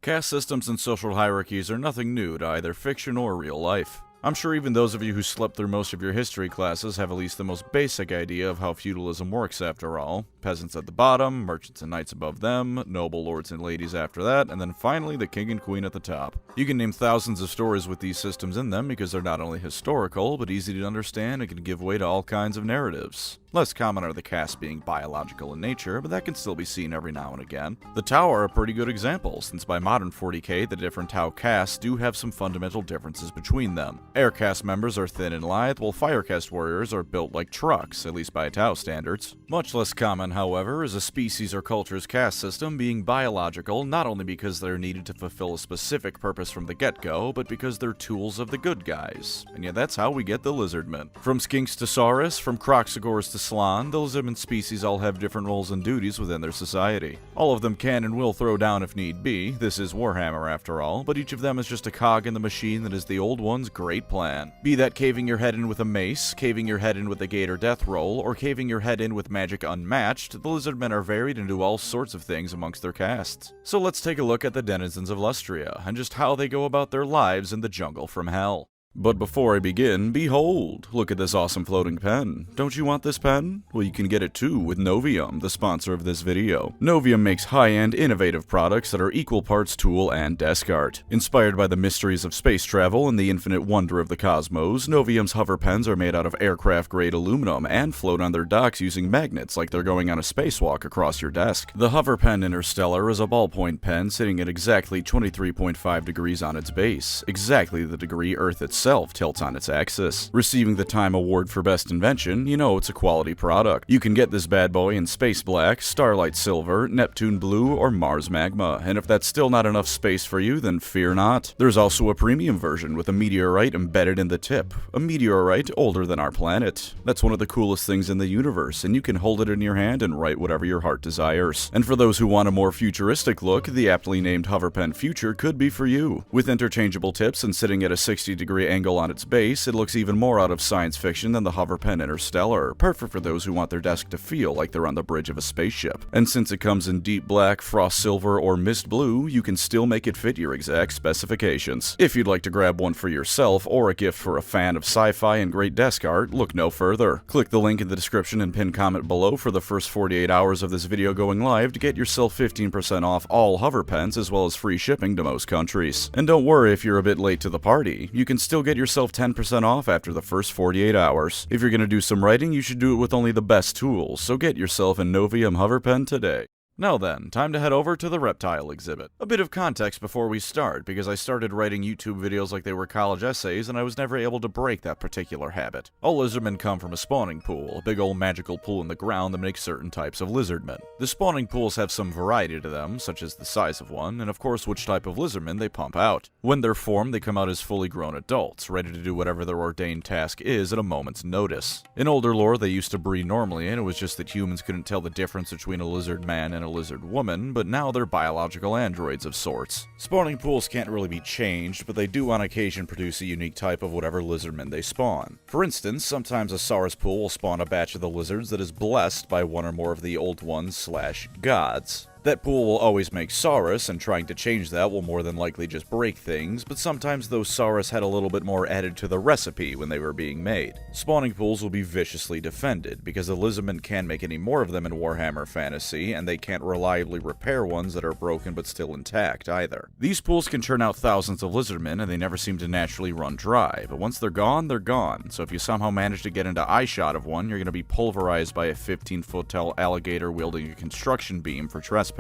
Caste systems and social hierarchies are nothing new to either fiction or real life. I'm sure even those of you who slept through most of your history classes have at least the most basic idea of how feudalism works after all. Peasants at the bottom, merchants and knights above them, noble lords and ladies after that, and then finally the king and queen at the top. You can name thousands of stories with these systems in them because they're not only historical, but easy to understand and can give way to all kinds of narratives. Less common are the castes being biological in nature, but that can still be seen every now and again. The Tau are a pretty good example, since by modern 40k the different Tau castes do have some fundamental differences between them. Air caste members are thin and lithe, while fire caste warriors are built like trucks, at least by Tau standards. Much less common, however, is a species or culture's caste system being biological, not only because they're needed to fulfill a specific purpose from the get-go, but because they're tools of the good guys. And yeah, that's how we get the Lizardmen. From Skinks to Saurus, from Kroxigors to Slann, the Lizardmen species all have different roles and duties within their society. All of them can and will throw down if need be, this is Warhammer after all, but each of them is just a cog in the machine that is the old one's great plan. Be that caving your head in with a mace, caving your head in with a gator death roll, or caving your head in with magic unmatched, the Lizardmen are varied and do all sorts of things amongst their castes. So let's take a look at the denizens of Lustria, and just how they go about their lives in the jungle from hell. But before I begin, behold, look at this awesome floating pen. Don't you want this pen? Well, you can get it too with Novium, the sponsor of this video. Novium makes high-end, innovative products that are equal parts tool and desk art. Inspired by the mysteries of space travel and the infinite wonder of the cosmos, Novium's hover pens are made out of aircraft-grade aluminum and float on their docks using magnets like they're going on a spacewalk across your desk. The hover pen Interstellar is a ballpoint pen sitting at exactly 23.5 degrees on its base, exactly the degree Earth itself tilts on its axis. Receiving the Time Award for Best Invention, you know it's a quality product. You can get this bad boy in Space Black, Starlight Silver, Neptune Blue, or Mars Magma, and if that's still not enough space for you, then fear not. There's also a premium version with a meteorite embedded in the tip. A meteorite older than our planet. That's one of the coolest things in the universe, and you can hold it in your hand and write whatever your heart desires. And for those who want a more futuristic look, the aptly named Hoverpen Future could be for you. With interchangeable tips and sitting at a 60-degree angle on its base, it looks even more out of science fiction than the Hoverpen Interstellar, perfect for those who want their desk to feel like they're on the bridge of a spaceship. And since it comes in deep black, frost silver, or mist blue, you can still make it fit your exact specifications. If you'd like to grab one for yourself or a gift for a fan of sci-fi and great desk art, look no further. Click the link in the description and pinned comment below for the first 48 hours of this video going live to get yourself 15% off all hover pens as well as free shipping to most countries. And don't worry if you're a bit late to the party, you can still get yourself 10% off after the first 48 hours. If you're gonna do some writing, you should do it with only the best tools, so get yourself a Novium hover pen today. Now then, time to head over to the reptile exhibit. A bit of context before we start, because I started writing YouTube videos like they were college essays and I was never able to break that particular habit. All lizardmen come from a spawning pool, a big old magical pool in the ground that makes certain types of lizardmen. The spawning pools have some variety to them, such as the size of one, and of course which type of lizardmen they pump out. When they're formed, they come out as fully grown adults, ready to do whatever their ordained task is at a moment's notice. In older lore, they used to breed normally, and it was just that humans couldn't tell the difference between a lizard man and a lizard woman, but now they're biological androids of sorts. Spawning pools can't really be changed, but they do on occasion produce a unique type of whatever lizardmen they spawn. For instance, sometimes a Saurus pool will spawn a batch of the lizards that is blessed by one or more of the old ones / gods. That pool will always make Saurus, and trying to change that will more than likely just break things, but sometimes those Saurus had a little bit more added to the recipe when they were being made. Spawning pools will be viciously defended, because the Lizardmen can't make any more of them in Warhammer Fantasy, and they can't reliably repair ones that are broken but still intact either. These pools can churn out thousands of Lizardmen, and they never seem to naturally run dry, but once they're gone, so if you somehow manage to get into eye shot of one, you're going to be pulverized by a 15-foot tall alligator wielding a construction beam for trespassing.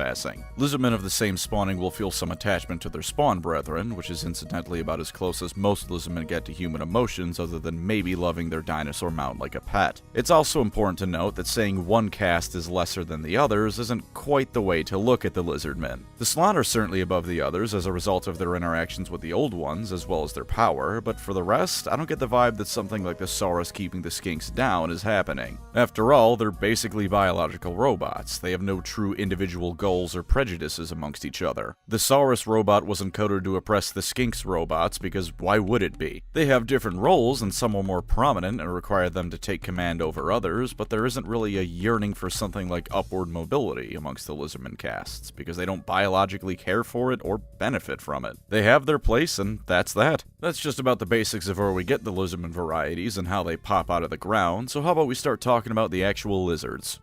Lizardmen of the same spawning will feel some attachment to their spawn brethren, which is incidentally about as close as most lizardmen get to human emotions other than maybe loving their dinosaur mount like a pet. It's also important to note that saying one caste is lesser than the others isn't quite the way to look at the Lizardmen. The Slann are certainly above the others as a result of their interactions with the old ones as well as their power, but for the rest, I don't get the vibe that something like the Saurus keeping the Skinks down is happening. After all, they're basically biological robots. They have no true individual goals or prejudices amongst each other. The Saurus robot was encoded to oppress the Skinks robots because why would it be? They have different roles and some are more prominent and require them to take command over others, but there isn't really a yearning for something like upward mobility amongst the Lizardmen casts because they don't biologically care for it or benefit from it. They have their place and that's that. That's just about the basics of where we get the Lizardmen varieties and how they pop out of the ground, so how about we start talking about the actual lizards.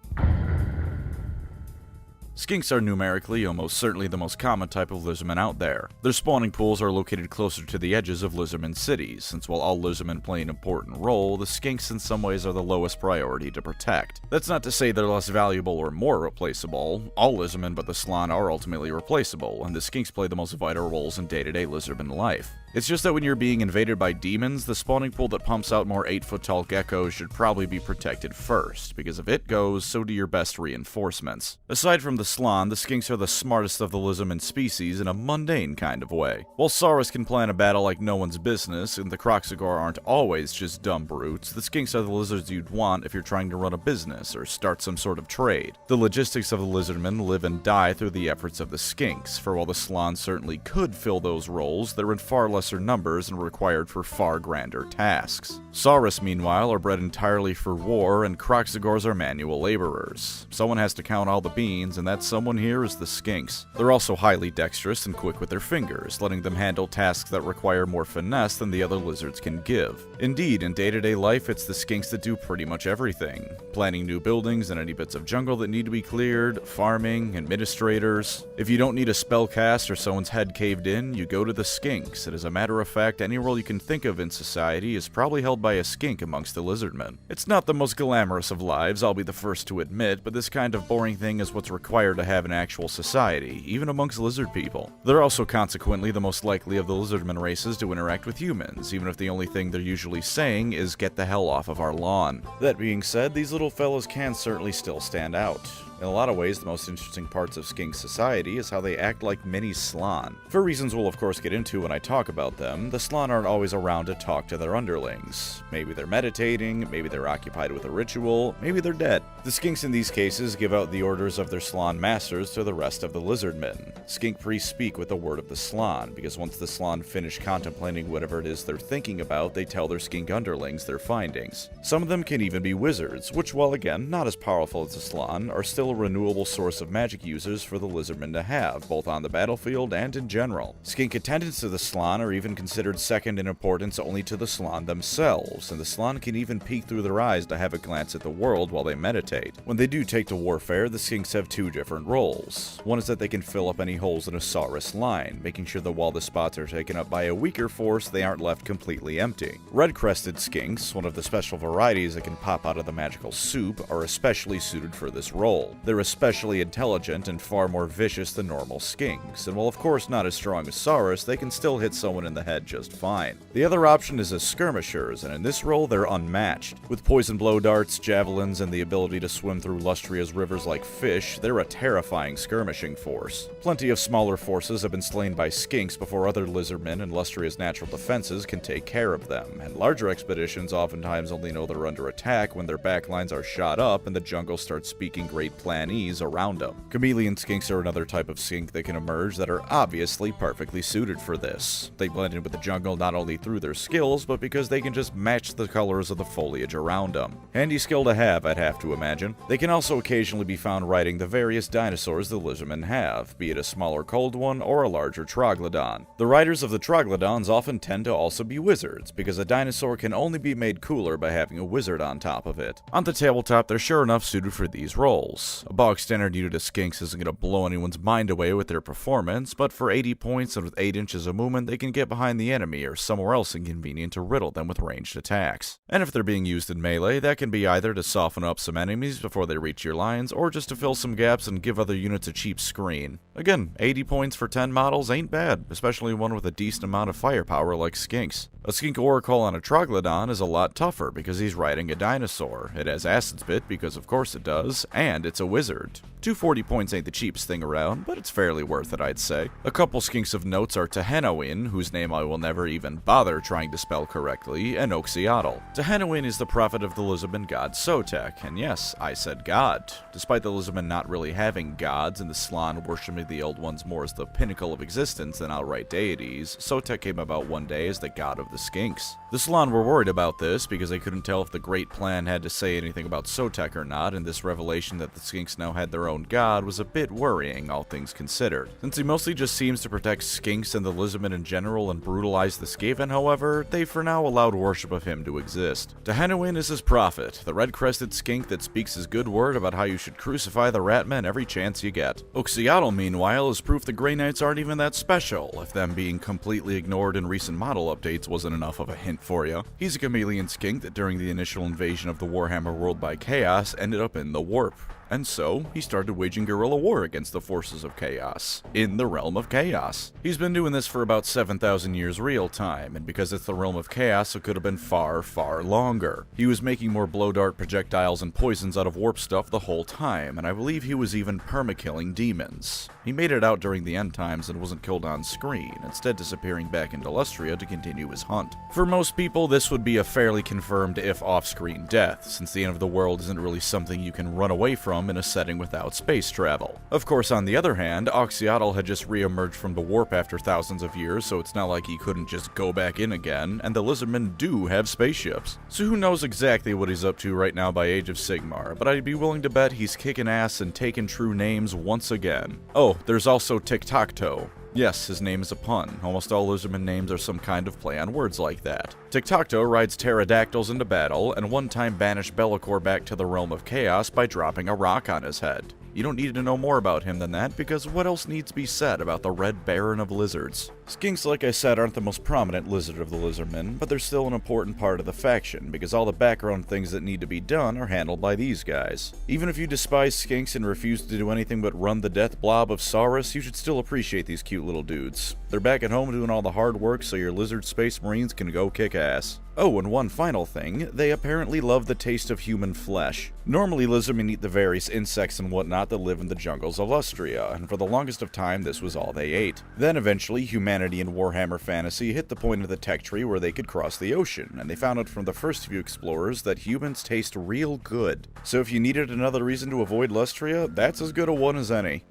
Skinks are numerically almost certainly the most common type of lizardmen out there. Their spawning pools are located closer to the edges of lizardmen cities, since while all lizardmen play an important role, the skinks in some ways are the lowest priority to protect. That's not to say they're less valuable or more replaceable. All lizardmen but the Slann are ultimately replaceable, and the skinks play the most vital roles in day-to-day lizardman life. It's just that when you're being invaded by demons, the spawning pool that pumps out more 8-foot-tall geckos should probably be protected first, because if it goes, so do your best reinforcements. Aside from the Slann, the skinks are the smartest of the lizardman species in a mundane kind of way. While Saurus can plan a battle like no one's business, and the Kroxigor aren't always just dumb brutes, the skinks are the lizards you'd want if you're trying to run a business or start some sort of trade. The logistics of the lizardmen live and die through the efforts of the skinks, for while the Slann certainly could fill those roles, they're in far lesser numbers and required for far grander tasks. Saurus, meanwhile, are bred entirely for war, and Kroxigors are manual laborers. Someone has to count all the beans, and that someone here is the skinks. They're also highly dexterous and quick with their fingers, letting them handle tasks that require more finesse than the other lizards can give. Indeed, in day-to-day life, it's the skinks that do pretty much everything. Planning new buildings and any bits of jungle that need to be cleared, farming, administrators. If you don't need a spell cast or someone's head caved in, you go to the skinks. It is a matter of fact, any role you can think of in society is probably held by a skink amongst the lizardmen. It's not the most glamorous of lives, I'll be the first to admit, but this kind of boring thing is what's required to have an actual society, even amongst lizard people. They're also consequently the most likely of the lizardmen races to interact with humans, even if the only thing they're usually saying is get the hell off of our lawn. That being said, these little fellows can certainly still stand out. In a lot of ways, the most interesting parts of skink society is how they act like mini Slann. For reasons we'll of course get into when I talk about them, the Slann aren't always around to talk to their underlings. Maybe they're meditating, maybe they're occupied with a ritual, maybe they're dead. The skinks in these cases give out the orders of their Slann masters to the rest of the lizardmen. Skink priests speak with the word of the Slann, because once the Slann finish contemplating whatever it is they're thinking about, they tell their skink underlings their findings. Some of them can even be wizards, which, while again not as powerful as the Slann, are still a renewable source of magic users for the lizardmen to have, both on the battlefield and in general. Skink attendants to the Slann are even considered second in importance only to the Slann themselves, and the Slann can even peek through their eyes to have a glance at the world while they meditate. When they do take to warfare, the skinks have two different roles. One is that they can fill up any holes in a Saurus line, making sure that while the spots are taken up by a weaker force, they aren't left completely empty. Red-crested skinks, one of the special varieties that can pop out of the magical soup, are especially suited for this role. They're especially intelligent and far more vicious than normal skinks, and while of course not as strong as Saurus, they can still hit someone in the head just fine. The other option is as skirmishers, and in this role they're unmatched. With poison blow darts, javelins, and the ability to swim through Lustria's rivers like fish, they're a terrifying skirmishing force. Plenty of smaller forces have been slain by skinks before other lizardmen and Lustria's natural defenses can take care of them, and larger expeditions oftentimes only know they're under attack when their backlines are shot up and the jungle starts speaking great planese around them. Chameleon skinks are another type of skink that can emerge that are obviously perfectly suited for this. They blend in with the jungle not only through their skills, but because they can just match the colors of the foliage around them. Handy skill to have, I'd have to imagine. They can also occasionally be found riding the various dinosaurs the lizardmen have, be it a smaller cold one or a larger troglodon. The riders of the troglodons often tend to also be wizards, because a dinosaur can only be made cooler by having a wizard on top of it. On the tabletop, they're sure enough suited for these roles. A bog standard unit of skinks isn't going to blow anyone's mind away with their performance, but for 80 points and with 8 inches of movement, they can get behind the enemy or somewhere else inconvenient to riddle them with ranged attacks. And if they're being used in melee, that can be either to soften up some enemies before they reach your lines, or just to fill some gaps and give other units a cheap screen. Again, 80 points for 10 models ain't bad, especially one with a decent amount of firepower like skinks. A skink oracle on a troglodon is a lot tougher because he's riding a dinosaur. It has acid spit because of course it does, and it's a wizard. 240 points ain't the cheapest thing around, but it's fairly worth it, I'd say. A couple skinks of notes are Tehenowin, whose name I will never even bother trying to spell correctly, and Oxiatl. Tehenowin is the prophet of the Lizardmen god Sotek, and yes, I said god. Despite the Lizardmen not really having gods and the Slann worshiping the Old Ones more as the pinnacle of existence than outright deities, Sotek came about one day as the god of the Skinks. The Slann were worried about this because they couldn't tell if the Great Plan had to say anything about Sotek or not, and this revelation that the Skinks now had their own god was a bit worrying, all things considered. Since he mostly just seems to protect Skinks and the Lizardmen in general and brutalize the Skaven, however, they for now allowed worship of him to exist. Tehenowin is his prophet, the red-crested skink that speaks his good word about how you should crucify the Ratmen every chance you get. Oxiatl, meanwhile, is proof the Grey Knights aren't even that special, if them being completely ignored in recent model updates wasn't enough of a hint for you. He's a chameleon skink that during the initial invasion of the Warhammer world by Chaos ended up in the Warp. And so, he started waging guerrilla war against the forces of Chaos, in the realm of Chaos. He's been doing this for about 7,000 years real time, and because it's the realm of Chaos, it could have been far, far longer. He was making more blow dart projectiles and poisons out of warp stuff the whole time, and I believe he was even perma-killing demons. He made it out during the end times and wasn't killed on screen, instead disappearing back into Lustria to continue his hunt. For most people, this would be a fairly confirmed if off-screen death, since the end of the world isn't really something you can run away from in a setting without space travel. Of course, on the other hand, Oxiatl had just re-emerged from the warp after thousands of years, so it's not like he couldn't just go back in again, and the Lizardmen do have spaceships. So who knows exactly what he's up to right now by Age of Sigmar, but I'd be willing to bet he's kicking ass and taking true names once again. Oh, there's also Tic-Tac-Toe. Yes, his name is a pun. Almost all Lizardman names are some kind of play on words like that. Tic-Tac-Toe rides pterodactyls into battle, and one time banished Be'lakor back to the realm of Chaos by dropping a rock on his head. You don't need to know more about him than that, because what else needs to be said about the Red Baron of Lizards? Skinks, like I said, aren't the most prominent lizard of the Lizardmen, but they're still an important part of the faction, because all the background things that need to be done are handled by these guys. Even if you despise Skinks and refuse to do anything but run the death blob of Saurus, you should still appreciate these cute little dudes. They're back at home doing all the hard work so your lizard space marines can go kick ass. Oh, and one final thing, they apparently love the taste of human flesh. Normally, lizardmen eat the various insects and whatnot that live in the jungles of Lustria, and for the longest of time this was all they ate. Then eventually, humanity and Warhammer fantasy hit the point of the tech tree where they could cross the ocean, and they found out from the first few explorers that humans taste real good. So if you needed another reason to avoid Lustria, that's as good a one as any.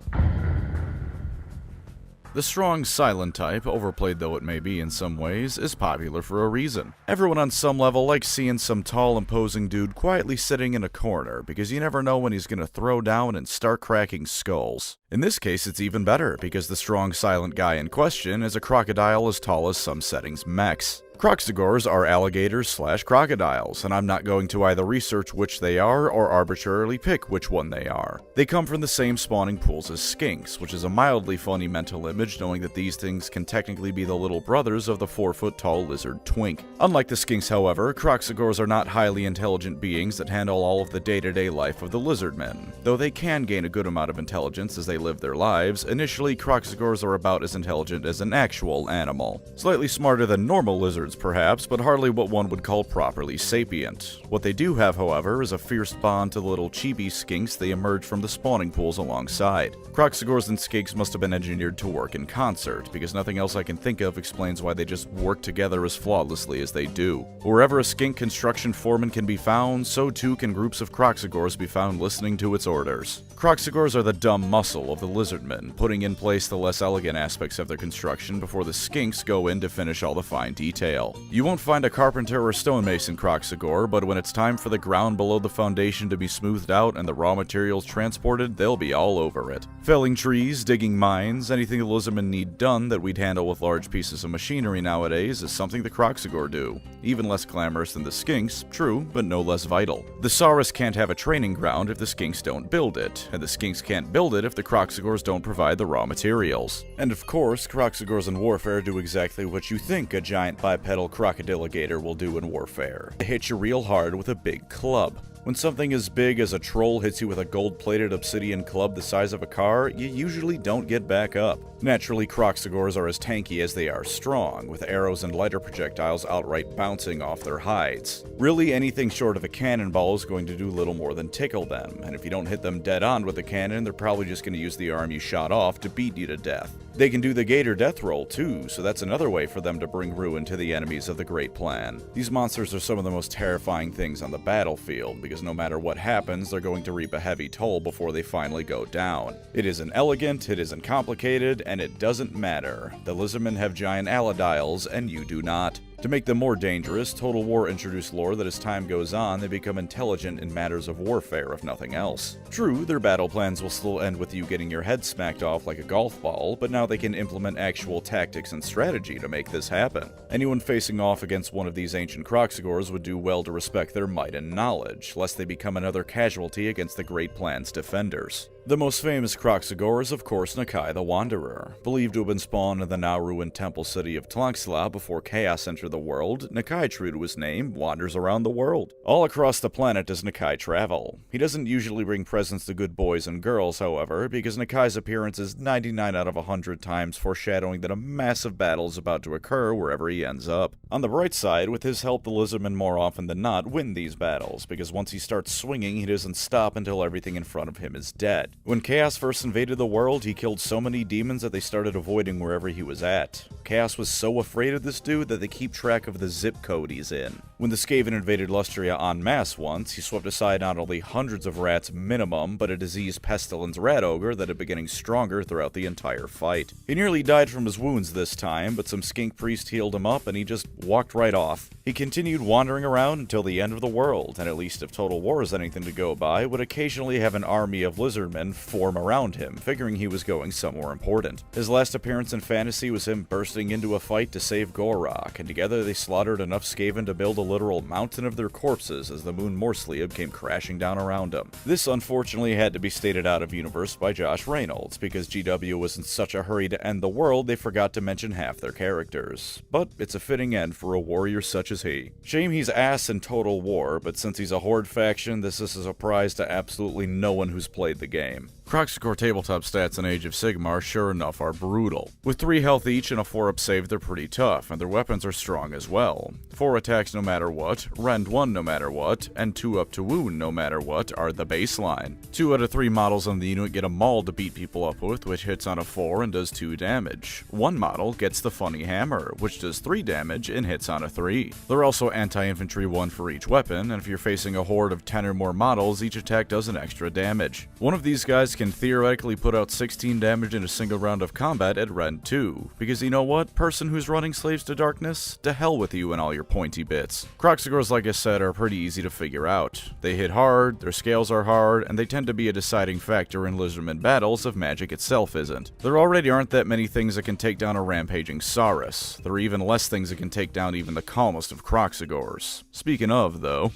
The strong silent type, overplayed though it may be in some ways, is popular for a reason. Everyone on some level likes seeing some tall imposing dude quietly sitting in a corner, because you never know when he's gonna throw down and start cracking skulls. In this case it's even better, because the strong silent guy in question is a crocodile as tall as some settings' mechs. Kroxigors are alligators/crocodiles, and I'm not going to either research which they are or arbitrarily pick which one they are. They come from the same spawning pools as Skinks, which is a mildly funny mental image knowing that these things can technically be the little brothers of the 4-foot-tall lizard Twink. Unlike the Skinks, however, Kroxigors are not highly intelligent beings that handle all of the day-to-day life of the Lizardmen. Though they can gain a good amount of intelligence as they live their lives, initially Kroxigors are about as intelligent as an actual animal. Slightly smarter than normal lizards perhaps, but hardly what one would call properly sapient. What they do have, however, is a fierce bond to the little chibi skinks they emerge from the spawning pools alongside. Kroxigors and Skinks must have been engineered to work in concert, because nothing else I can think of explains why they just work together as flawlessly as they do. Wherever a skink construction foreman can be found, so too can groups of Kroxigors be found listening to its orders. Kroxigors are the dumb muscle of the Lizardmen, putting in place the less elegant aspects of their construction before the Skinks go in to finish all the fine detail. You won't find a carpenter or stonemason Kroxigor, but when it's time for the ground below the foundation to be smoothed out and the raw materials transported, they'll be all over it. Felling trees, digging mines, anything the Lizardmen need done that we'd handle with large pieces of machinery nowadays is something the Kroxigor do. Even less glamorous than the Skinks, true, but no less vital. The Saurus can't have a training ground if the Skinks don't build it, and the Skinks can't build it if the Kroxigors don't provide the raw materials. And of course, Kroxigors in warfare do exactly what you think a giant bipedal crocodiligator will do in warfare. They hit you real hard with a big club. When something as big as a troll hits you with a gold-plated obsidian club the size of a car, you usually don't get back up. Naturally, Kroxigors are as tanky as they are strong, with arrows and lighter projectiles outright bouncing off their hides. Really, anything short of a cannonball is going to do little more than tickle them, and if you don't hit them dead on with a cannon, they're probably just going to use the arm you shot off to beat you to death. They can do the Gator death roll too, so that's another way for them to bring ruin to the enemies of the Great Plan. These monsters are some of the most terrifying things on the battlefield, because no matter what happens, they're going to reap a heavy toll before they finally go down. It isn't elegant, it isn't complicated, and it doesn't matter. The Lizardmen have giant aladiles, and you do not. To make them more dangerous, Total War introduced lore that as time goes on, they become intelligent in matters of warfare, if nothing else. True, their battle plans will still end with you getting your head smacked off like a golf ball, but now they can implement actual tactics and strategy to make this happen. Anyone facing off against one of these ancient Kroxigors would do well to respect their might and knowledge, lest they become another casualty against the Great Plan's defenders. The most famous Kroxigor is of course Nakai the Wanderer. Believed to have been spawned in the now ruined temple city of Tlanxla before chaos entered the world, Nakai, true to his name, wanders around the world. All across the planet does Nakai travel. He doesn't usually bring presents to good boys and girls, however, because Nakai's appearance is 99 out of 100 times foreshadowing that a massive battle is about to occur wherever he ends up. On the bright side, with his help the Lizardmen more often than not win these battles, because once he starts swinging he doesn't stop until everything in front of him is dead. When Chaos first invaded the world, he killed so many demons that they started avoiding wherever he was at. Chaos was so afraid of this dude that they keep track of the zip code he's in. When the Skaven invaded Lustria en masse once, he swept aside not only hundreds of rats minimum, but a diseased pestilence rat ogre that had been getting stronger throughout the entire fight. He nearly died from his wounds this time, but some skink priest healed him up and he just walked right off. He continued wandering around until the end of the world, and at least if Total War is anything to go by, would occasionally have an army of Lizardmen form around him, figuring he was going somewhere important. His last appearance in fantasy was him bursting into a fight to save Gorok, and together they slaughtered enough Skaven to build a literal mountain of their corpses as the moon Morsliab came crashing down around him. This unfortunately had to be stated out of universe by Josh Reynolds, because GW was in such a hurry to end the world they forgot to mention half their characters. But it's a fitting end for a warrior such as he. Shame he's ass in Total War, but since he's a Horde faction, this is a surprise to absolutely no one who's played the game. Kroxigor tabletop stats in Age of Sigmar sure enough are brutal. With 3 health each and a 4-up save, they're pretty tough, and their weapons are strong as well. 4 attacks no matter what, rend 1 no matter what, and 2 up to wound no matter what are the baseline. 2 out of 3 models on the unit get a maul to beat people up with, which hits on a 4 and does 2 damage. 1 model gets the funny hammer, which does 3 damage and hits on a 3. They're also anti-infantry 1 for each weapon, and if you're facing a horde of 10 or more models, each attack does an extra damage. One of these guys can theoretically put out 16 damage in a single round of combat at Rend 2, because you know what, person who's running Slaves to Darkness, to hell with you and all your pointy bits. Kroxigors, like I said, are pretty easy to figure out. They hit hard, their scales are hard, and they tend to be a deciding factor in Lizardmen battles if magic itself isn't. There already aren't that many things that can take down a rampaging Saurus. There are even less things that can take down even the calmest of Kroxigors. Speaking of, though,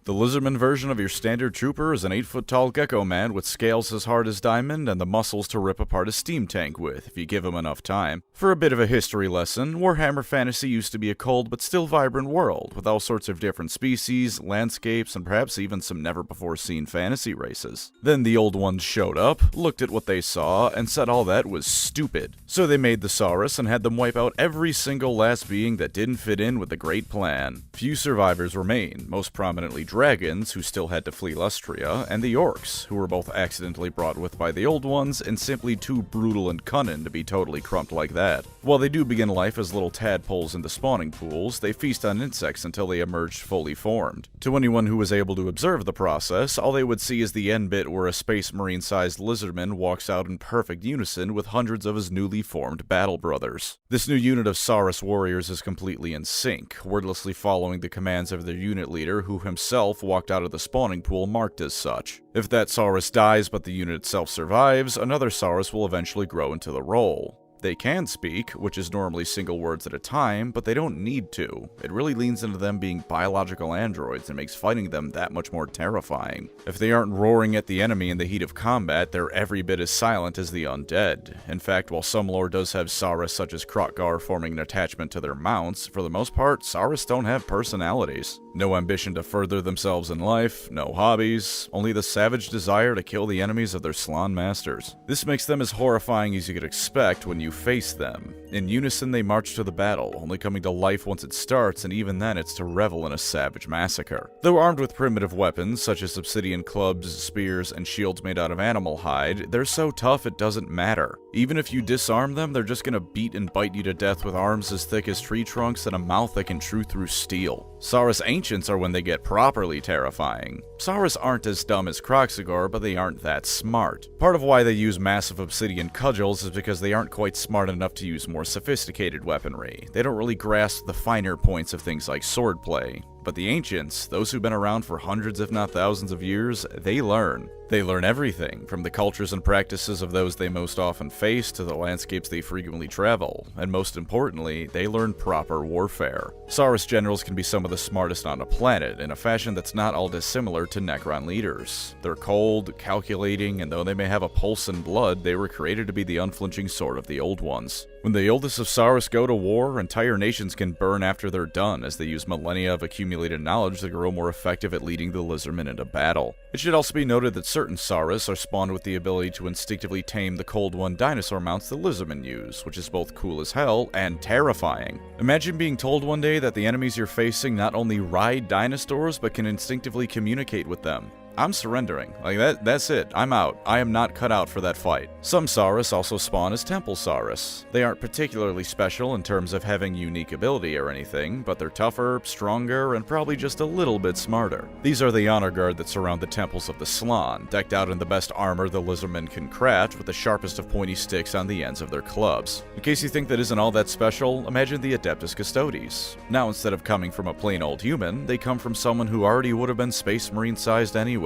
the Lizardman version of your standard trooper is an 8-foot-tall gecko man with scales as hard as diamond and the muscles to rip apart a steam tank with, if you give him enough time. For a bit of a history lesson, Warhammer Fantasy used to be a cold but still vibrant world, with all sorts of different species, landscapes, and perhaps even some never-before-seen fantasy races. Then the old ones showed up, looked at what they saw, and said all that was stupid. So they made the Saurus and had them wipe out every single last being that didn't fit in with the Great Plan. Few survivors remain, most prominently dragons, who still had to flee Lustria, and the orcs, who were both accidentally brought with by the old ones and simply too brutal and cunning to be totally crumped like that. While they do begin life as little tadpoles in the spawning pools, they feast on insects until they emerged fully formed. To anyone who was able to observe the process, all they would see is the end bit where a space marine-sized lizardman walks out in perfect unison with hundreds of his newly formed battle brothers. This new unit of Saurus warriors is completely in sync, wordlessly following the commands of their unit leader, who himself walked out of the spawning pool marked as such. If that Saurus dies but the unit itself survives, another Saurus will eventually grow into the role. They can speak, which is normally single words at a time, but they don't need to. It really leans into them being biological androids and makes fighting them that much more terrifying. If they aren't roaring at the enemy in the heat of combat, they're every bit as silent as the undead. In fact, while some lore does have Saurus such as Kroxigor forming an attachment to their mounts, for the most part, Saurus don't have personalities. No ambition to further themselves in life, no hobbies, only the savage desire to kill the enemies of their Slann masters. This makes them as horrifying as you could expect when you face them. In unison they march to the battle, only coming to life once it starts, and even then it's to revel in a savage massacre. Though armed with primitive weapons such as obsidian clubs, spears, and shields made out of animal hide, they're so tough it doesn't matter. Even if you disarm them, they're just gonna beat and bite you to death with arms as thick as tree trunks and a mouth that can chew through steel. Saurus Ancients are when they get properly terrifying. Saurus aren't as dumb as Kroxigor, but they aren't that smart. Part of why they use massive obsidian cudgels is because they aren't quite smart enough to use more sophisticated weaponry. They don't really grasp the finer points of things like swordplay. But the Ancients, those who've been around for hundreds if not thousands of years, they learn. They learn everything, from the cultures and practices of those they most often face to the landscapes they frequently travel, and most importantly, they learn proper warfare. Saurus generals can be some of the smartest on a planet, in a fashion that's not all dissimilar to Necron leaders. They're cold, calculating, and though they may have a pulse and blood, they were created to be the unflinching sword of the Old Ones. When the oldest of Saurus go to war, entire nations can burn after they're done, as they use millennia of accumulated knowledge to grow more effective at leading the Lizardmen into battle. It should also be noted that certain Saurus are spawned with the ability to instinctively tame the Cold One dinosaur mounts the Lizardmen use, which is both cool as hell and terrifying. Imagine being told one day that the enemies you're facing not only ride dinosaurs, but can instinctively communicate with them. I'm surrendering. That's it. I'm out. I am not cut out for that fight. Some Saurus also spawn as Temple Saurus. They aren't particularly special in terms of having unique ability or anything, but they're tougher, stronger, and probably just a little bit smarter. These are the honor guard that surround the temples of the Slann, decked out in the best armor the Lizardmen can craft, with the sharpest of pointy sticks on the ends of their clubs. In case you think that isn't all that special, imagine the Adeptus Custodes. Now, instead of coming from a plain old human, they come from someone who already would have been Space Marine sized anyways.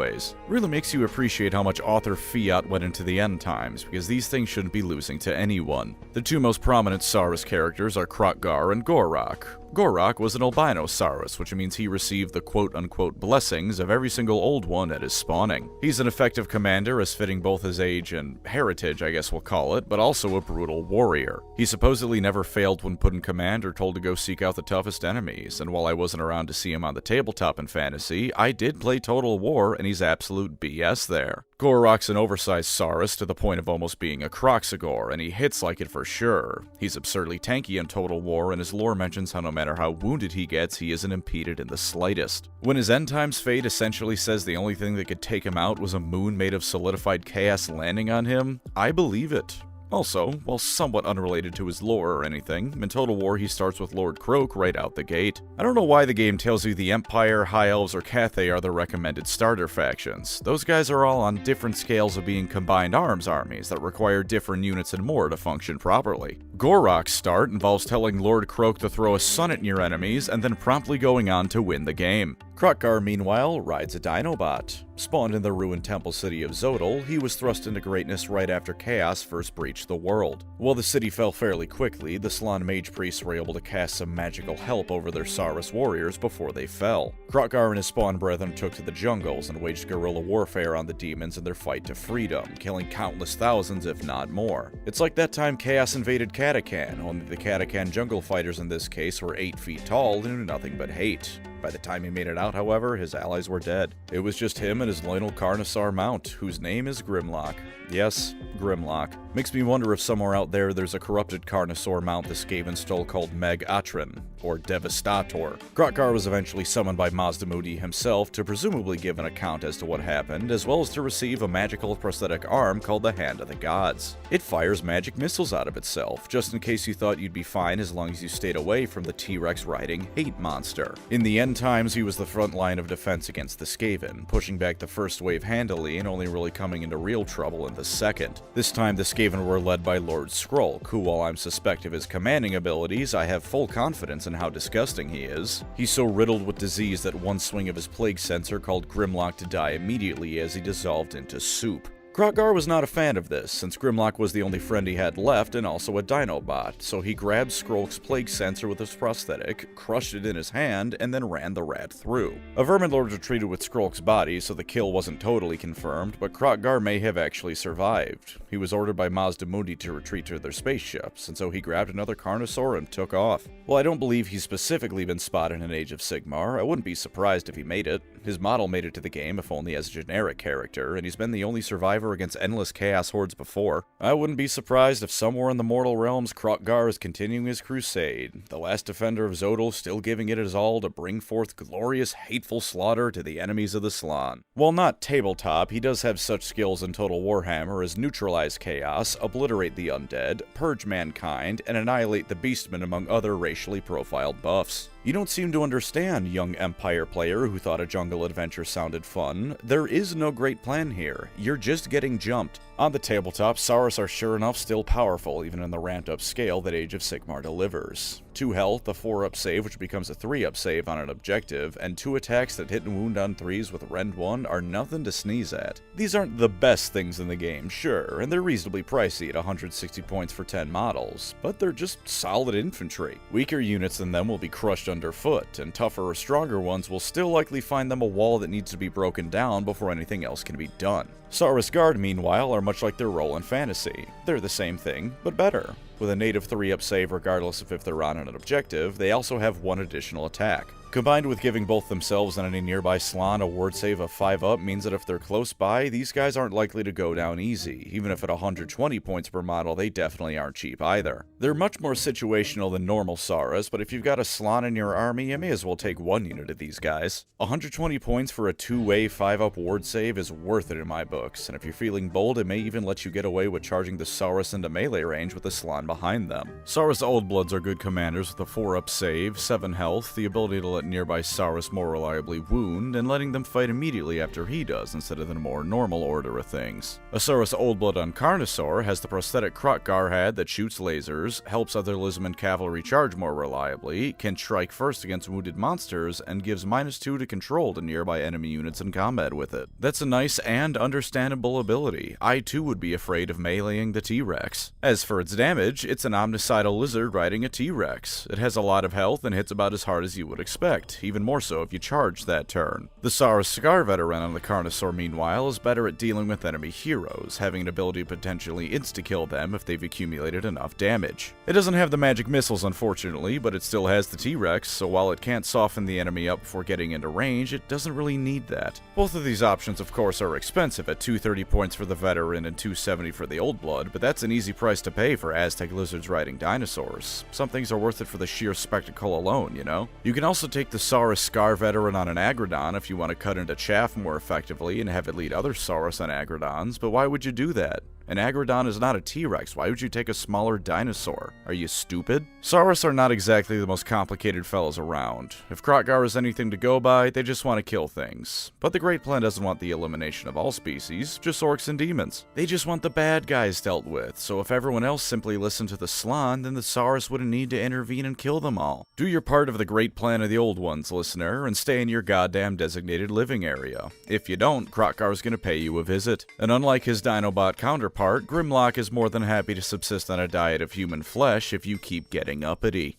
Really makes you appreciate how much author fiat went into the end times, because these things shouldn't be losing to anyone. The two most prominent Saurus characters are Kroxigor and Gorok. Gorok was an albino Saurus, which means he received the quote-unquote blessings of every single Old One at his spawning. He's an effective commander as fitting both his age and heritage, I guess we'll call it, but also a brutal warrior. He supposedly never failed when put in command or told to go seek out the toughest enemies, and while I wasn't around to see him on the tabletop in fantasy, I did play Total War, and he's absolute BS there. Gorok's an oversized Saurus to the point of almost being a Kroxigor, and he hits like it for sure. He's absurdly tanky in Total War, and his lore mentions how no matter how wounded he gets, he isn't impeded in the slightest. When his end times fate essentially says the only thing that could take him out was a moon made of solidified chaos landing on him, I believe it. Also, while somewhat unrelated to his lore or anything, in Total War he starts with Lord Kroak right out the gate. I don't know why the game tells you the Empire, High Elves, or Cathay are the recommended starter factions. Those guys are all on different scales of being combined arms armies that require different units and more to function properly. Gorok's start involves telling Lord Kroak to throw a sun at your enemies and then promptly going on to win the game. Kroxigor, meanwhile, rides a Dinobot. Spawned in the ruined temple city of Zodal, he was thrust into greatness right after Chaos first breached the world. While the city fell fairly quickly, the Slann mage priests were able to cast some magical help over their Saurus warriors before they fell. Kroxigor and his spawn brethren took to the jungles and waged guerrilla warfare on the demons in their fight to freedom, killing countless thousands if not more. It's like that time Chaos invaded Katakan, only the Katakan jungle fighters in this case were 8 feet tall and knew nothing but hate. By the time he made it out, however, his allies were dead. It was just him and his loyal Carnosaur mount, whose name is Grimlock. Yes, Grimlock. Makes me wonder if somewhere out there there's a corrupted Carnosaur mount the Skaven stole called Meg Atrin, or Devastator. Kroxigor was eventually summoned by Mazdamudi himself to presumably give an account as to what happened, as well as to receive a magical prosthetic arm called the Hand of the Gods. It fires magic missiles out of itself, just in case you thought you'd be fine as long as you stayed away from the T-Rex riding hate monster. In the end times, he was the front line of defense against the Skaven, pushing back the first wave handily and only really coming into real trouble in the second. This time the Skaven were led by Lord Skrulk, who, while I'm suspect of his commanding abilities, I have full confidence in how disgusting he is. He's so riddled with disease that one swing of his plague sensor called Grimlock to die immediately as he dissolved into soup. Kroxigor was not a fan of this, since Grimlock was the only friend he had left and also a Dinobot, so he grabbed Skrulk's plague sensor with his prosthetic, crushed it in his hand, and then ran the rat through. A Verminlord retreated with Skrulk's body, so the kill wasn't totally confirmed, but Kroxigor may have actually survived. He was ordered by Mazda Mundi to retreat to their spaceships, and so he grabbed another Carnosaur and took off. While I don't believe he's specifically been spotted in Age of Sigmar, I wouldn't be surprised if he made it. His model made it to the game, if only as a generic character, and he's been the only survivor against endless chaos hordes before. I wouldn't be surprised if somewhere in the mortal realms Kroxigor is continuing his crusade, the last defender of Zodal still giving it his all to bring forth glorious, hateful slaughter to the enemies of the Slann. While not tabletop, he does have such skills in Total Warhammer as neutralize chaos, obliterate the undead, purge mankind, and annihilate the beastmen among other racially profiled buffs. You don't seem to understand, young Empire player who thought a jungle adventure sounded fun. There is no great plan here. You're just getting jumped. On the tabletop, Saurus are sure enough still powerful, even in the ramped-up scale that Age of Sigmar delivers. 2 health, a 4-up save which becomes a 3-up save on an objective, and 2 attacks that hit and wound on 3s with Rend 1 are nothing to sneeze at. These aren't the best things in the game, sure, and they're reasonably pricey at 160 points for 10 models, but they're just solid infantry. Weaker units than them will be crushed underfoot, and tougher or stronger ones will still likely find them a wall that needs to be broken down before anything else can be done. Saurus Guard, meanwhile, are much like their role in fantasy. They're the same thing, but better. With a native 3-up save regardless of if they're on an objective, they also have 1 additional attack. Combined with giving both themselves and any nearby Slann a ward save of 5-up means that if they're close by, these guys aren't likely to go down easy. Even if at 120 points per model, they definitely aren't cheap either. They're much more situational than normal Saurus, but if you've got a Slann in your army, you may as well take 1 unit of these guys. 120 points for a 2-way 5-up ward save is worth it in my books, and if you're feeling bold, it may even let you get away with charging the Saurus into melee range with the Slann behind them. Saurus Old Bloods are good commanders with a 4-up save, 7 health, the ability to let nearby Saurus more reliably wound, and letting them fight immediately after he does instead of the more normal order of things. A Saurus Old Blood on Carnosaur has the prosthetic Kroxigor head that shoots lasers, helps other Lizardmen cavalry charge more reliably, can strike first against wounded monsters, and gives -2 to control to nearby enemy units in combat with it. That's a nice and understandable ability. I too would be afraid of meleeing the T-Rex. As for its damage, it's an omnicidal lizard riding a T-Rex. It has a lot of health and hits about as hard as you would expect, even more so if you charge that turn. The Saurus Scar Veteran on the Carnosaur, meanwhile, is better at dealing with enemy heroes, having an ability to potentially insta-kill them if they've accumulated enough damage. It doesn't have the magic missiles, unfortunately, but it still has the T-Rex, so while it can't soften the enemy up before getting into range, it doesn't really need that. Both of these options, of course, are expensive at 230 points for the Veteran and 270 for the Old Blood, but that's an easy price to pay for Aztec lizards riding dinosaurs. Some things are worth it for the sheer spectacle alone, you know? You can also take the Saurus Scar Veteran on an Agrodon if you want to cut into chaff more effectively and have it lead other Saurus on Agrodons, but why would you do that? An Agrodon is not a T-Rex. Why would you take a smaller dinosaur? Are you stupid? Saurus are not exactly the most complicated fellows around. If Kroxigor is anything to go by, they just want to kill things. But the Great Plan doesn't want the elimination of all species, just orcs and demons. They just want the bad guys dealt with, so if everyone else simply listened to the Slann, then the Saurus wouldn't need to intervene and kill them all. Do your part of the Great Plan of the Old Ones, listener, and stay in your goddamn designated living area. If you don't, Kroxigor's gonna pay you a visit. And unlike his Dinobot counterpart, Grimlock is more than happy to subsist on a diet of human flesh if you keep getting uppity.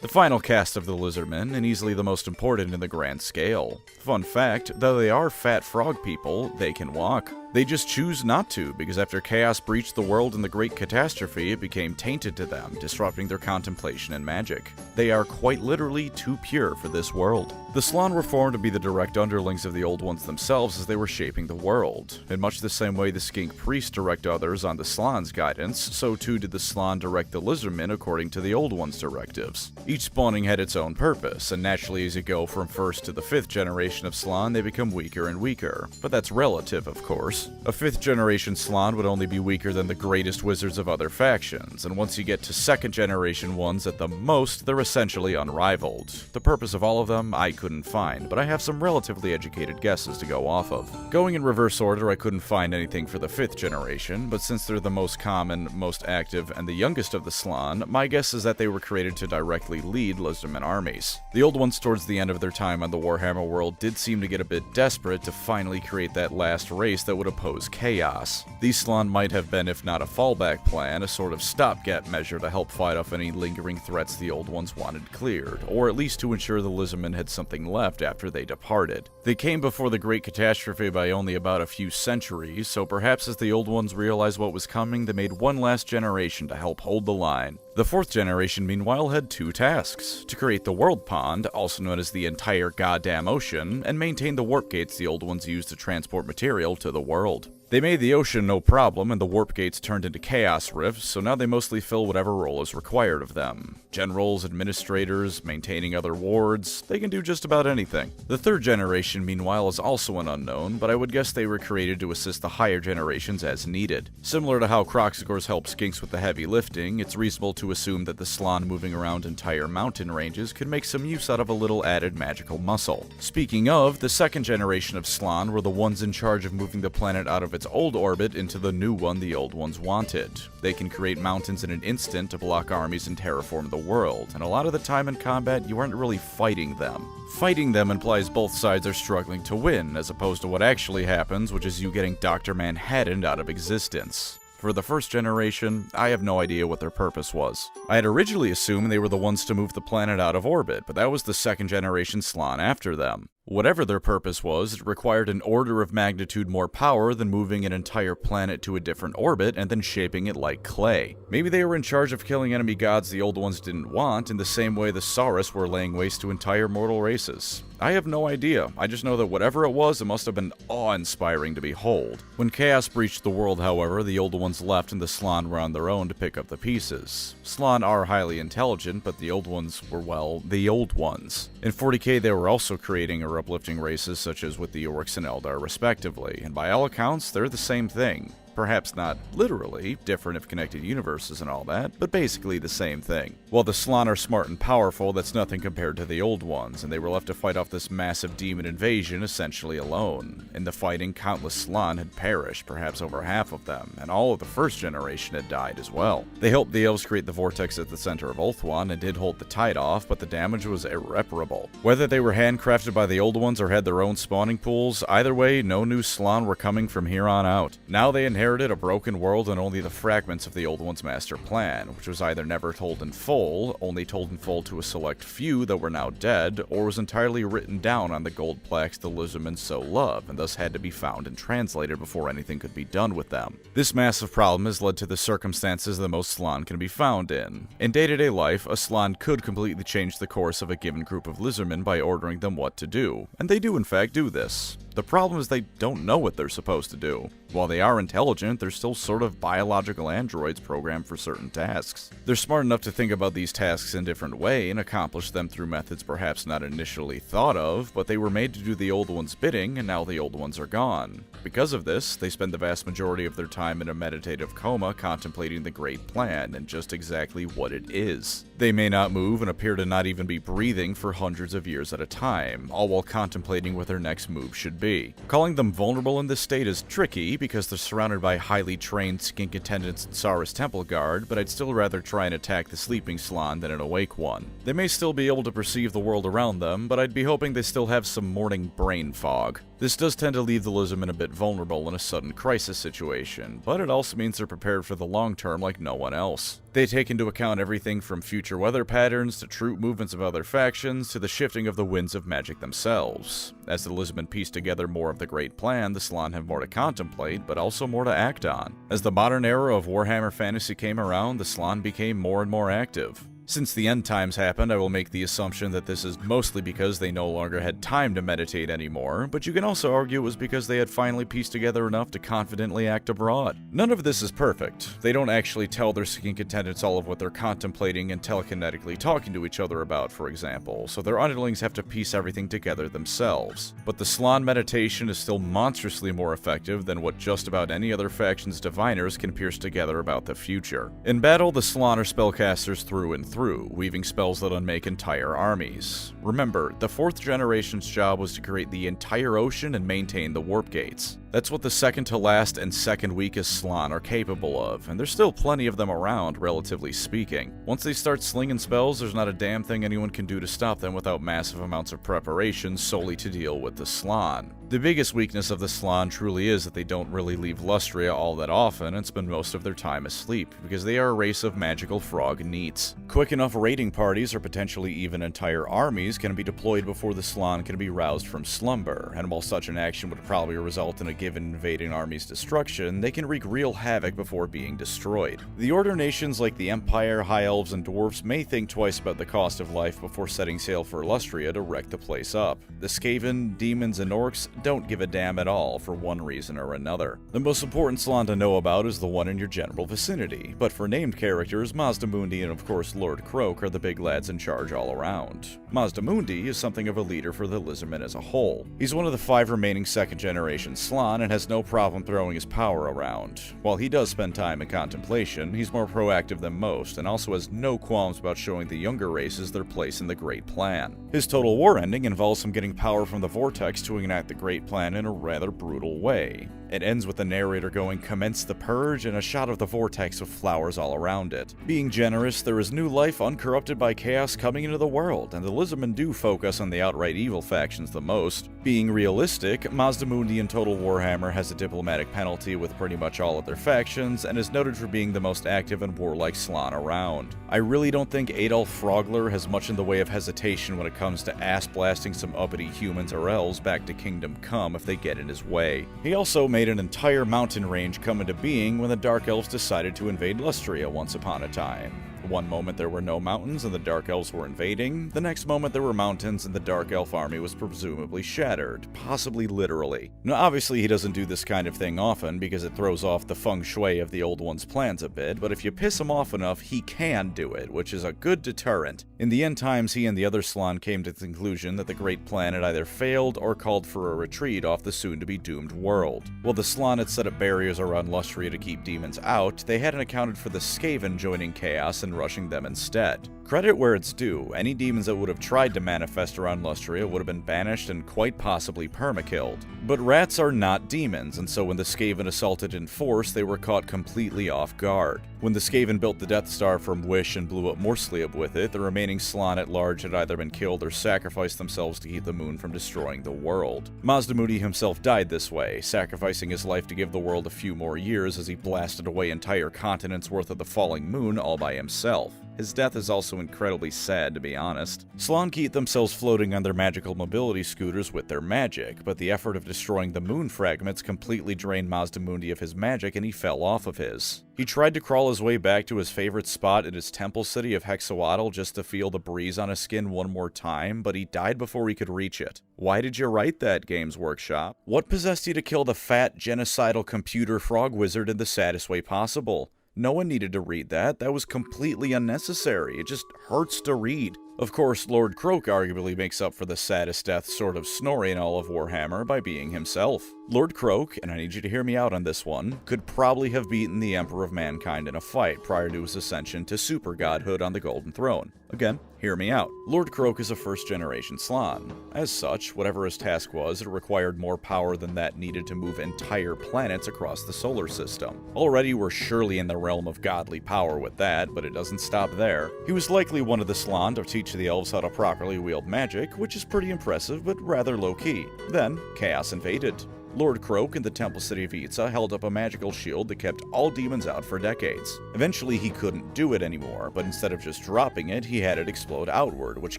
The final cast of the Lizardmen, and easily the most important in the grand scale. Fun fact, though they are fat frog people, they can walk. They just choose not to, because after chaos breached the world in the Great Catastrophe, it became tainted to them, disrupting their contemplation and magic. They are quite literally too pure for this world. The Slann were formed to be the direct underlings of the Old Ones themselves as they were shaping the world. In much the same way the Skink priests direct others on the Slann's guidance, so too did the Slann direct the Lizardmen according to the Old Ones' directives. Each spawning had its own purpose, and naturally as you go from 1st to the 5th generation of Slann, they become weaker and weaker. But that's relative, of course. Kroxigors. A 5th generation Slann would only be weaker than the greatest wizards of other factions, and once you get to 2nd generation ones at the most, they're essentially unrivaled. The purpose of all of them, I couldn't find, but I have some relatively educated guesses to go off of. Going in reverse order, I couldn't find anything for the 5th generation, but since they're the most common, most active, and the youngest of the Slann, my guess is that they were created to directly lead Lizardmen armies. The old ones towards the end of their time on the Warhammer world did seem to get a bit desperate to finally create that last race that would oppose chaos. These Slann might have been, if not a fallback plan, a sort of stopgap measure to help fight off any lingering threats the old ones wanted cleared, or at least to ensure the Lizardmen had something left after they departed. They came before the Great Catastrophe by only about a few centuries, so perhaps as the old ones realized what was coming, they made one last generation to help hold the line. The 4th generation, meanwhile, had 2 tasks: to create the World Pond, also known as the entire goddamn ocean, and maintain the warp gates the old ones used to transport material to the world. They made the ocean no problem, and the warp gates turned into chaos rifts, so now they mostly fill whatever role is required of them. Generals, administrators, maintaining other wards, they can do just about anything. The 3rd generation, meanwhile, is also an unknown, but I would guess they were created to assist the higher generations as needed. Similar to how Kroxigors help Skinks with the heavy lifting, it's reasonable to assume that the Slann moving around entire mountain ranges could make some use out of a little added magical muscle. Speaking of, the 2nd generation of Slann were the ones in charge of moving the planet out of its old orbit into the new one the old ones wanted. They can create mountains in an instant to block armies and terraform the world, and a lot of the time in combat you aren't really fighting them. Fighting them implies both sides are struggling to win, as opposed to what actually happens, which is you getting Dr. Manhattan out of existence. For the 1st generation, I have no idea what their purpose was. I had originally assumed they were the ones to move the planet out of orbit, but that was the 2nd generation Slann after them. Whatever their purpose was, it required an order of magnitude more power than moving an entire planet to a different orbit and then shaping it like clay. Maybe they were in charge of killing enemy gods the old ones didn't want, in the same way the Saurus were laying waste to entire mortal races. I have no idea. I just know that whatever it was, it must have been awe-inspiring to behold. When chaos breached the world, however, the old ones left and the Slann were on their own to pick up the pieces. Slann are highly intelligent, but the old ones were, well, the old ones. In 40k, they were also creating or uplifting races such as with the Orcs and Eldar respectively, and by all accounts, they're the same thing. Perhaps not literally, different if connected universes and all that, but basically the same thing. While the Slann are smart and powerful, that's nothing compared to the old ones, and they were left to fight off this massive demon invasion essentially alone. In the fighting, countless Slann had perished, perhaps over half of them, and all of the 1st generation had died as well. They helped the elves create the vortex at the center of Ulthuan and did hold the tide off, but the damage was irreparable. Whether they were handcrafted by the old ones or had their own spawning pools, either way, no new Slann were coming from here on out. Now they inherited a broken world and only the fragments of the old one's master plan, which was either never told in full, only told in full to a select few that were now dead, or was entirely written down on the gold plaques the Lizardmen so love, and thus had to be found and translated before anything could be done with them. This massive problem has led to the circumstances that most Slann can be found in. In day-to-day life, a Slann could completely change the course of a given group of Lizardmen by ordering them what to do, and they do in fact do this. The problem is they don't know what they're supposed to do. While they are intelligent, they're still sort of biological androids programmed for certain tasks. They're smart enough to think about these tasks in a different way and accomplish them through methods perhaps not initially thought of, but they were made to do the old ones' bidding, and now the old ones are gone. Because of this, they spend the vast majority of their time in a meditative coma contemplating the great plan and just exactly what it is. They may not move and appear to not even be breathing for hundreds of years at a time, all while contemplating what their next move should be. Calling them vulnerable in this state is tricky because they're surrounded by highly trained skink attendants and Saurus Temple Guard, but I'd still rather try and attack the sleeping Slann than an awake one. They may still be able to perceive the world around them, but I'd be hoping they still have some morning brain fog. This does tend to leave the Lizardmen a bit vulnerable in a sudden crisis situation, but it also means they're prepared for the long term like no one else. They take into account everything from future weather patterns to troop movements of other factions to the shifting of the winds of magic themselves. As the Lizardmen piece together more of the great plan, the Slann have more to contemplate, but also more to act on. As the modern era of Warhammer Fantasy came around, the Slann became more and more active. Since the end times happened, I will make the assumption that this is mostly because they no longer had time to meditate anymore, but you can also argue it was because they had finally pieced together enough to confidently act abroad. None of this is perfect. They don't actually tell their skink attendants all of what they're contemplating and telekinetically talking to each other about, for example, so their underlings have to piece everything together themselves. But the Slann meditation is still monstrously more effective than what just about any other faction's diviners can pierce together about the future. In battle, the Slann are spellcasters through and through, weaving spells that unmake entire armies. Remember, the 4th generation's job was to create the entire ocean and maintain the warp gates. That's what the second to last and second weakest Slann are capable of, and there's still plenty of them around, relatively speaking. Once they start slinging spells, there's not a damn thing anyone can do to stop them without massive amounts of preparation solely to deal with the Slann. The biggest weakness of the Slann truly is that they don't really leave Lustria all that often and spend most of their time asleep, because they are a race of magical frog neats. Quick enough raiding parties, or potentially even entire armies, can be deployed before the Slann can be roused from slumber, and while such an action would probably result in a given invading army's destruction, they can wreak real havoc before being destroyed. The Order nations like the Empire, High Elves, and Dwarves may think twice about the cost of life before setting sail for Lustria to wreck the place up. The Skaven, Demons, and Orcs don't give a damn at all for one reason or another. The most important Slann to know about is the one in your general vicinity, but for named characters, Mazdamundi and of course Lord Kroak are the big lads in charge all around. Mazdamundi is something of a leader for the Lizardmen as a whole. He's one of the 5 remaining 2nd generation Slann and has no problem throwing his power around. While he does spend time in contemplation, he's more proactive than most and also has no qualms about showing the younger races their place in the Great Plan. His total war ending involves him getting power from the Vortex to enact the Great Plan in a rather brutal way. It ends with the narrator going, "Commence the purge," and a shot of the Vortex with flowers all around it. Being generous, there is new life uncorrupted by chaos coming into the world, and the Lizardmen do focus on the outright evil factions the most. Being realistic, Mazdamundi in Total Warhammer has a diplomatic penalty with pretty much all of their factions, and is noted for being the most active and warlike Slann around. I really don't think Adolf Frogler has much in the way of hesitation when it comes to ass-blasting some uppity humans or elves back to Kingdom Come if they get in his way. He also made an entire mountain range come into being when the Dark Elves decided to invade Lustria once upon a time. One moment there were no mountains and the Dark Elves were invading, the next moment there were mountains and the Dark Elf army was presumably shattered, possibly literally. Now obviously he doesn't do this kind of thing often because it throws off the feng shui of the Old One's plans a bit, but if you piss him off enough, he can do it, which is a good deterrent. In the end times, he and the other Slann came to the conclusion that the Great Plan had either failed or called for a retreat off the soon-to-be doomed world. While the Slann had set up barriers around Lustria to keep demons out, they hadn't accounted for the Skaven joining chaos and rushing them instead. Credit where it's due, any demons that would have tried to manifest around Lustria would have been banished and quite possibly permakilled. But rats are not demons, and so when the Skaven assaulted in force, they were caught completely off guard. When the Skaven built the Death Star from Wish and blew up Morsliab with it, the remaining Slann at large had either been killed or sacrificed themselves to keep the moon from destroying the world. Mazdamundi himself died this way, sacrificing his life to give the world a few more years as he blasted away entire continents worth of the falling moon all by himself. His death is also incredibly sad, to be honest. Slann keep themselves floating on their magical mobility scooters with their magic, but the effort of destroying the moon fragments completely drained Mazdamundi of his magic and he fell off of his. He tried to crawl his way back to his favorite spot in his temple city of Hexawaddle just to feel the breeze on his skin one more time, but he died before he could reach it. Why did you write that, Games Workshop? What possessed you to kill the fat, genocidal computer frog wizard in the saddest way possible? No one needed to read that. That was completely unnecessary. It just hurts to read. Of course, Lord Kroak arguably makes up for the saddest death sort of Snorri in all of Warhammer by being himself. Lord Kroak, and I need you to hear me out on this one, could probably have beaten the Emperor of Mankind in a fight prior to his ascension to super godhood on the Golden Throne. Again, hear me out. Lord Kroak is a first-generation Slann. As such, whatever his task was, it required more power than that needed to move entire planets across the solar system. Already we're surely in the realm of godly power with that, but it doesn't stop there. He was likely one of the Slann to teach the elves how to properly wield magic, which is pretty impressive, but rather low-key. Then, chaos invaded. Lord Kroak in the temple city of Ceta held up a magical shield that kept all demons out for decades. Eventually he couldn't do it anymore, but instead of just dropping it, he had it explode outward, which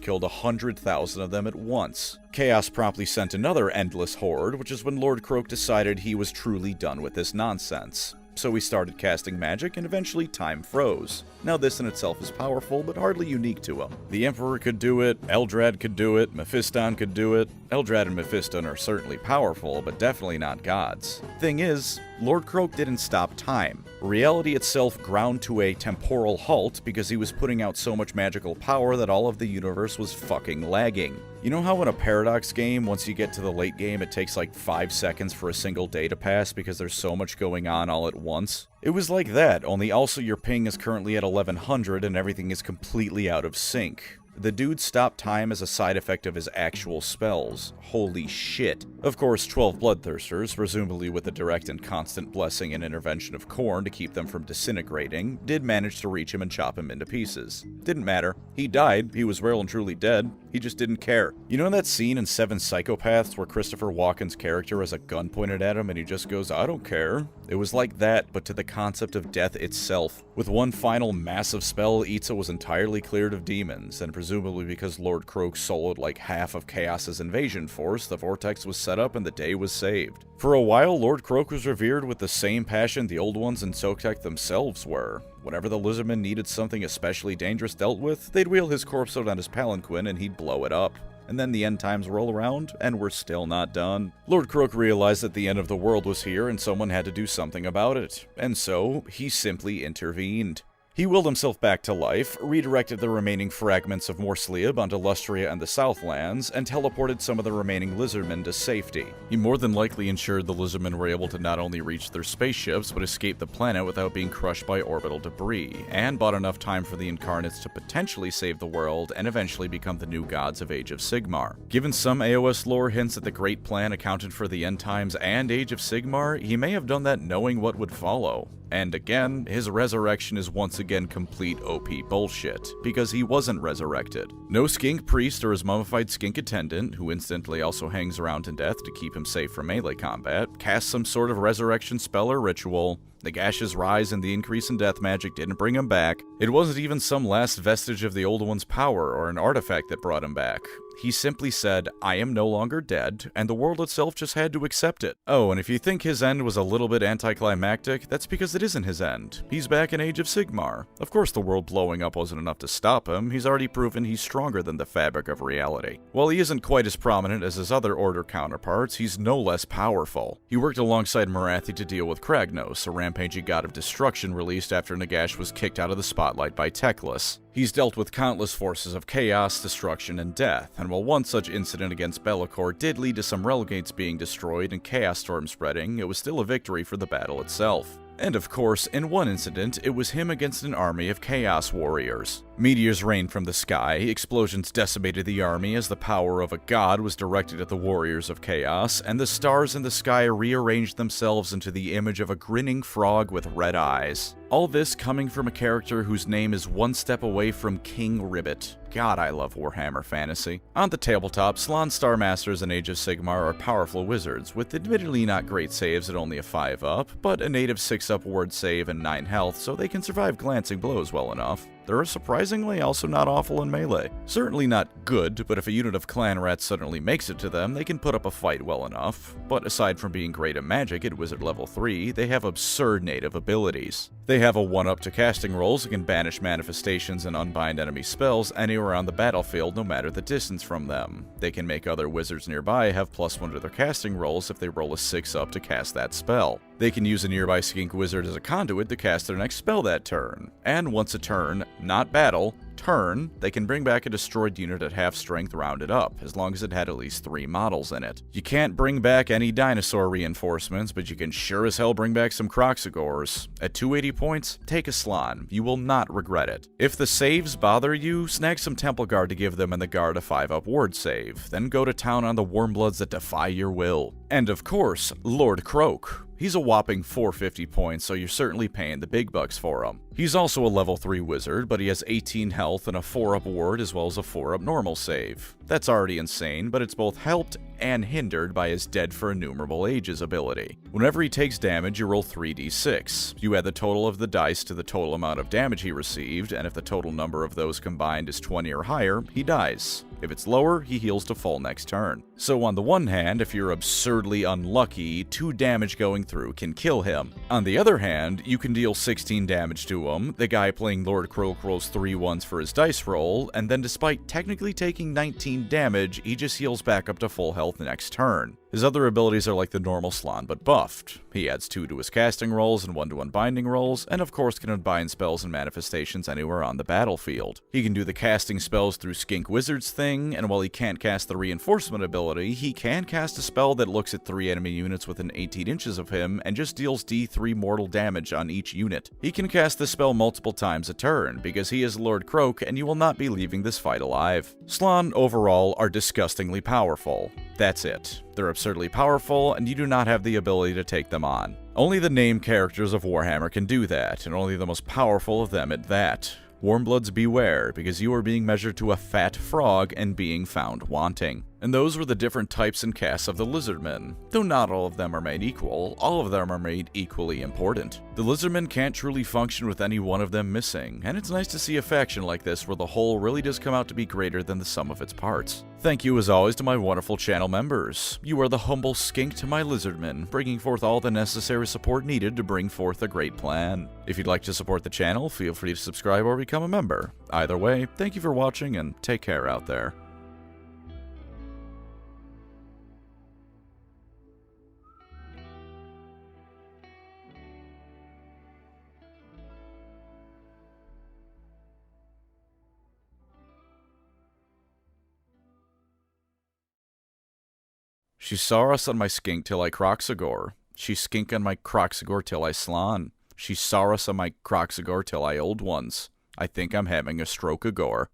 killed 100,000 of them at once. Chaos promptly sent another endless horde, which is when Lord Kroak decided he was truly done with this nonsense. so he started casting magic and eventually time froze. Now this in itself is powerful, but hardly unique to him. The Emperor could do it, Eldrad could do it, Mephiston could do it. Eldrad and Mephiston are certainly powerful, but definitely not gods. Thing is, Lord Kroak didn't stop time. Reality itself ground to a temporal halt because he was putting out so much magical power that all of the universe was fucking lagging. You know how in a Paradox game, once you get to the late game, it takes like 5 seconds for a single day to pass because there's so much going on all at once? It was like that, only also your ping is currently at 1100 and everything is completely out of sync. The dude stopped time as a side effect of his actual spells. Holy shit. Of course, 12 Bloodthirsters, presumably with the direct and constant blessing and intervention of Khorne to keep them from disintegrating, did manage to reach him and chop him into pieces. Didn't matter. He died, he was well and truly dead, he just didn't care. You know that scene in Seven Psychopaths where Christopher Walken's character has a gun pointed at him and he just goes, "I don't care"? It was like that, but to the concept of death itself. With one final massive spell, Itza was entirely cleared of demons, and presumably because Lord Kroak soloed like half of Chaos's invasion force, the vortex was set up and the day was saved. For a while, Lord Kroak was revered with the same passion the Old Ones in Sotek themselves were. Whenever the Lizardmen needed something especially dangerous dealt with, they'd wheel his corpse out on his palanquin and he'd blow it up. And then the end times roll around, and we're still not done. Lord Kroak realized that the end of the world was here and someone had to do something about it. And so, he simply intervened. He willed himself back to life, redirected the remaining fragments of Morsliab onto Lustria and the Southlands, and teleported some of the remaining Lizardmen to safety. He more than likely ensured the Lizardmen were able to not only reach their spaceships, but escape the planet without being crushed by orbital debris, and bought enough time for the Incarnates to potentially save the world and eventually become the new gods of Age of Sigmar. Given some AOS lore hints that the Great Plan accounted for the End Times and Age of Sigmar, he may have done that knowing what would follow. And again, his resurrection is once again complete OP bullshit, because he wasn't resurrected. No skink priest or his mummified skink attendant, who incidentally also hangs around in death to keep him safe from melee combat, casts some sort of resurrection spell or ritual. The gashes rise and the increase in death magic didn't bring him back. It wasn't even some last vestige of the Old One's power or an artifact that brought him back. He simply said, "I am no longer dead," and the world itself just had to accept it. Oh, and if you think his end was a little bit anticlimactic, that's because it isn't his end. He's back in Age of Sigmar. Of course the world blowing up wasn't enough to stop him. He's already proven he's stronger than the fabric of reality. While he isn't quite as prominent as his other Order counterparts, he's no less powerful. He worked alongside Morathi to deal with Kragnos, a rampaging god of destruction released after Nagash was kicked out of the spotlight by Teclis. He's dealt with countless forces of chaos, destruction, and death, and while one such incident against Be'lakor did lead to some Relgates being destroyed and chaos storm spreading, it was still a victory for the battle itself. And of course, in one incident, it was him against an army of Chaos Warriors. Meteors rained from the sky, explosions decimated the army as the power of a god was directed at the Warriors of Chaos, and the stars in the sky rearranged themselves into the image of a grinning frog with red eyes. All this coming from a character whose name is one step away from King Ribbit. God, I love Warhammer Fantasy. On the tabletop, Slann Star Masters in Age of Sigmar are powerful wizards, with admittedly not great saves at only a 5-up, but a native 6-up ward save and 9 health, so they can survive glancing blows well enough. They're surprisingly also not awful in melee. Certainly not good, but if a unit of clan rats suddenly makes it to them, they can put up a fight well enough. But aside from being great at magic at wizard level 3, they have absurd native abilities. They have a 1-up to casting rolls and can banish manifestations and unbind enemy spells anywhere on the battlefield no matter the distance from them. They can make other wizards nearby have +1 to their casting rolls if they roll a 6-up to cast that spell. They can use a nearby skink wizard as a conduit to cast their next spell that turn. And once a turn, not battle, turn, they can bring back a destroyed unit at half strength rounded up, as long as it had at least 3 models in it. You can't bring back any dinosaur reinforcements, but you can sure as hell bring back some Kroxigors. At 280 points, take a Slann. You will not regret it. If the saves bother you, snag some Temple Guard to give them and the guard a 5-up ward save, then go to town on the Wormbloods that defy your will. And of course, Lord Kroak. He's a whopping 450 points, so you're certainly paying the big bucks for him. He's also a level 3 wizard, but he has 18 health and a 4-up ward as well as a 4-up normal save. That's already insane, but it's both helped and hindered by his Dead for Innumerable Ages ability. Whenever he takes damage, you roll 3d6. You add the total of the dice to the total amount of damage he received, and if the total number of those combined is 20 or higher, he dies. If it's lower, he heals to full next turn. So on the one hand, if you're absurdly unlucky, 2 damage going through can kill him. On the other hand, you can deal 16 damage to him, the guy playing Lord Kroak rolls 3 ones for his dice roll, and then despite technically taking 19 damage, he just heals back up to full health next turn. His other abilities are like the normal Slann but buffed. He adds 2 to his casting rolls and 1 to unbinding rolls, and of course can unbind spells and manifestations anywhere on the battlefield. He can do the casting spells through Skink Wizard's thing, and while he can't cast the reinforcement ability, he can cast a spell that looks at 3 enemy units within 18 inches of him and just deals D3 mortal damage on each unit. He can cast this spell multiple times a turn, because he is Lord Kroak and you will not be leaving this fight alive. Slann overall are disgustingly powerful. That's it. They're absurdly powerful, and you do not have the ability to take them on. Only the named characters of Warhammer can do that, and only the most powerful of them at that. Warmbloods beware, because you are being measured to a fat frog and being found wanting. And those were the different types and castes of the Lizardmen. Though not all of them are made equal, all of them are made equally important. The Lizardmen can't truly function with any one of them missing, and it's nice to see a faction like this where the whole really does come out to be greater than the sum of its parts. Thank you as always to my wonderful channel members. You are the humble skink to my Lizardmen, bringing forth all the necessary support needed to bring forth a great plan. If you'd like to support the channel, feel free to subscribe or become a member. Either way, thank you for watching and take care out there. She Saurus on my skink till I Kroxigor. She skink on my Kroxigor till I Slann. She Saurus on my Kroxigor till I old ones. I think I'm having a stroke of gore.